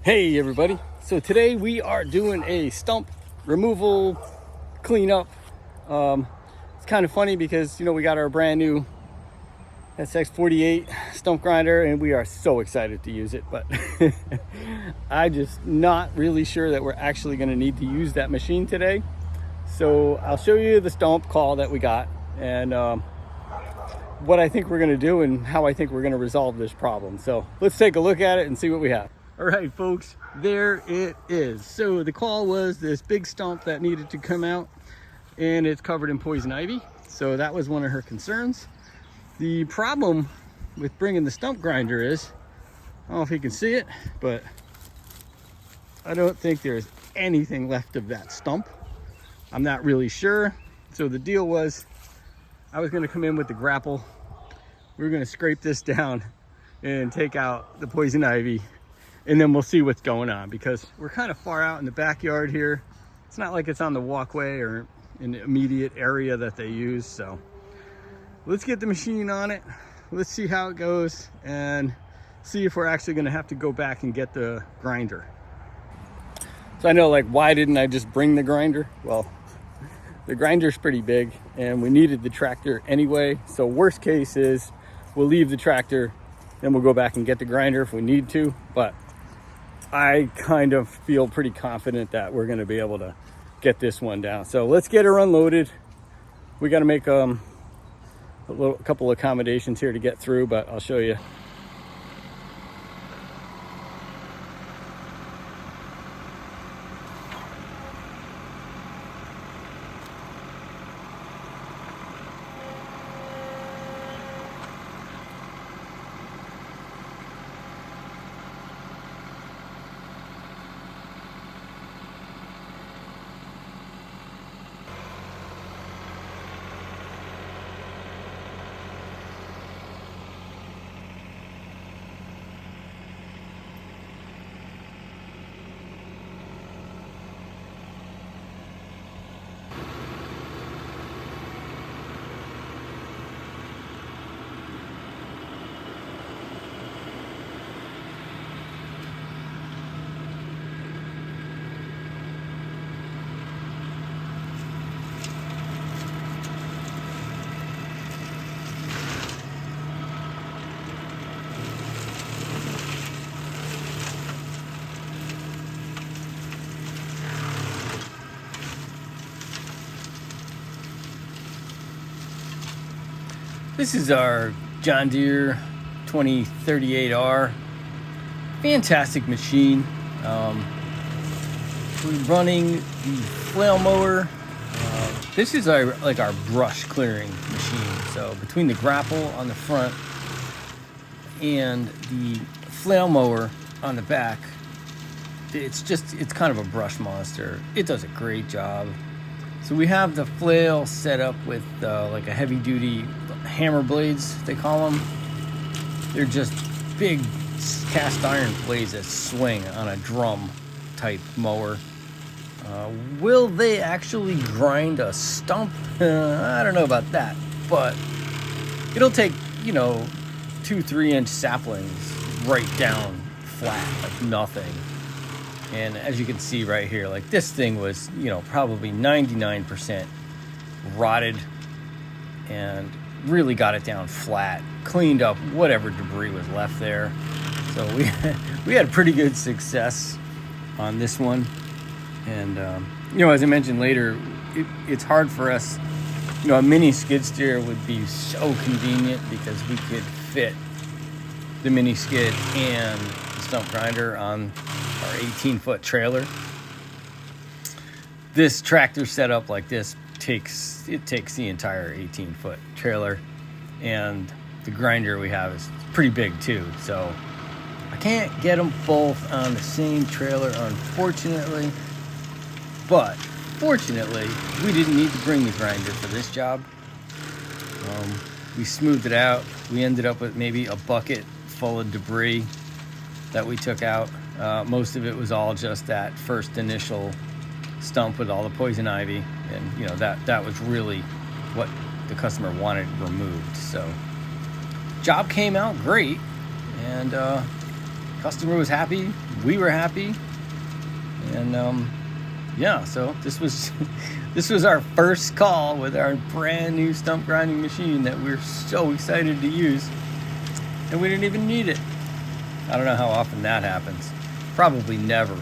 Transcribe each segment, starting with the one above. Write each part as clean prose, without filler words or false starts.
Hey everybody, so today we are doing a stump removal cleanup. It's kind of funny because we got our brand new SX48 stump grinder and we are so excited to use it, but I'm just not really sure that we're actually going to need to use that machine today. So I'll show you the stump call that we got and what I think we're going to do and how I think we're going to resolve this problem. So let's take a look at it and see what we have. All right, folks, there it is. So the call was this big stump that needed to come out and it's covered in poison ivy. So that was one of her concerns. The problem with bringing the stump grinder is, I don't know if you can see it, but I don't think there's anything left of that stump. I'm not really sure. So the deal was I was gonna come in with the grapple. We were gonna scrape this down and take out the poison ivy, and then we'll see what's going on because we're kind of far out in the backyard here. It's not like it's on the walkway or in the immediate area that they use. So let's get the machine on it. Let's see how it goes and see if we're actually gonna have to go back and get the grinder. So I know, like, why didn't I just bring the grinder? Well, the grinder's pretty big and we needed the tractor anyway. So worst case is we'll leave the tractor, then we'll go back and get the grinder if we need to. But I kind of feel pretty confident that we're going to be able to get this one down. So let's get her unloaded. We got to make a couple accommodations here to get through, but I'll show you. This is our John Deere 2038R. Fantastic machine. We're running the flail mower. This is our brush clearing machine. So between the grapple on the front and the flail mower on the back, it's kind of a brush monster. It does a great job. So we have the flail set up with like a heavy duty hammer blades, they call them. They're just big cast iron blades that swing on a drum type mower. Will they actually grind a stump? I don't know about that, but it'll take 2-3 inch saplings right down flat like nothing. And as you can see right here, like this thing was probably 99% rotted and really got it down flat, cleaned up whatever debris was left there. So we had pretty good success on this one. And as I mentioned later, it's hard for us. A mini skid steer would be so convenient because we could fit the mini skid and the stump grinder on our 18-foot trailer. This tractor setup like this takes the entire 18-foot trailer, and the grinder we have is pretty big too. So I can't get them both on the same trailer, unfortunately. But fortunately, we didn't need to bring the grinder for this job. We smoothed it out. We ended up with maybe a bucket full of debris that we took out. Most of it was all just that first initial stump with all the poison ivy, and that was really what the customer wanted removed. So job came out great, and customer was happy, we were happy. And yeah, so this was this was our first call with our brand new stump grinding machine that we're so excited to use, and we didn't even need it. I don't know how often that happens. Probably never.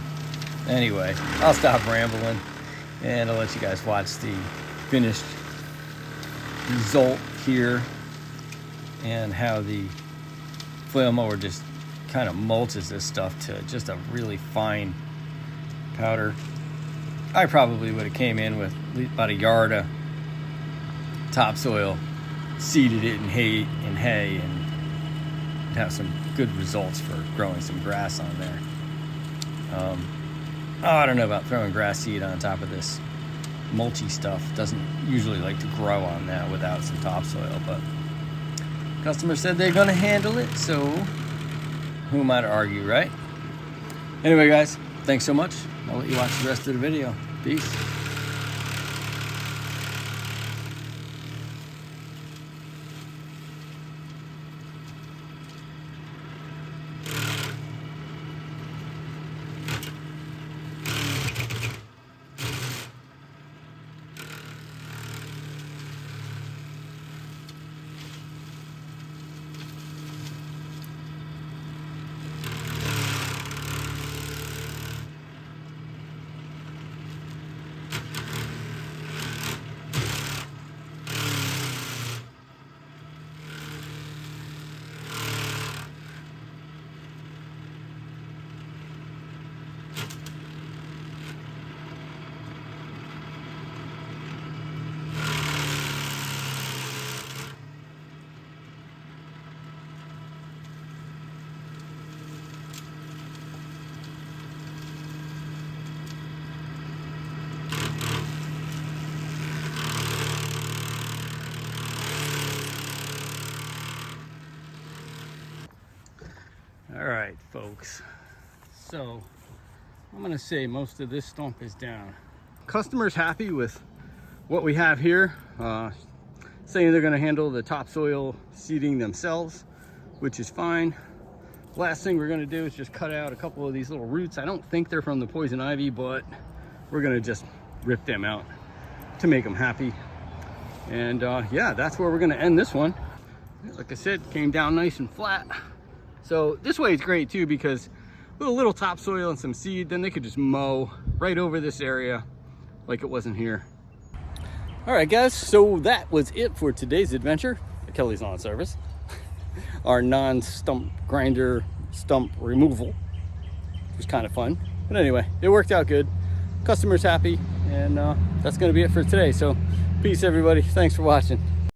Anyway, I'll stop rambling and I'll let you guys watch the finished result here and how the flail mower just kind of mulches this stuff to just a really fine powder. I probably would have came in with about a yard of topsoil, seeded it in hay, and have some good results for growing some grass on there. I don't know about throwing grass seed on top of this mulchy stuff. Doesn't usually like to grow on that without some topsoil, but customer said they're gonna handle it, so who am I to argue, right? Anyway, guys, thanks so much. I'll let you watch the rest of the video. Peace. All right, folks, so I'm gonna say most of this stump is down. Customer's happy with what we have here, saying they're gonna handle the topsoil seeding themselves, which is fine. Last thing we're gonna do is just cut out a couple of these little roots. I don't think they're from the poison ivy, but we're gonna just rip them out to make them happy. And yeah, that's where we're gonna end this one. Like I said, came down nice and flat. So this way it's great too, because with a little topsoil and some seed, then they could just mow right over this area like it wasn't here. All right, guys, so that was it for today's adventure at Kelly's Lawn Service. Our non-stump grinder stump removal. It was kind of fun. But anyway, it worked out good. Customer's happy, and that's gonna be it for today. So peace, everybody. Thanks for watching.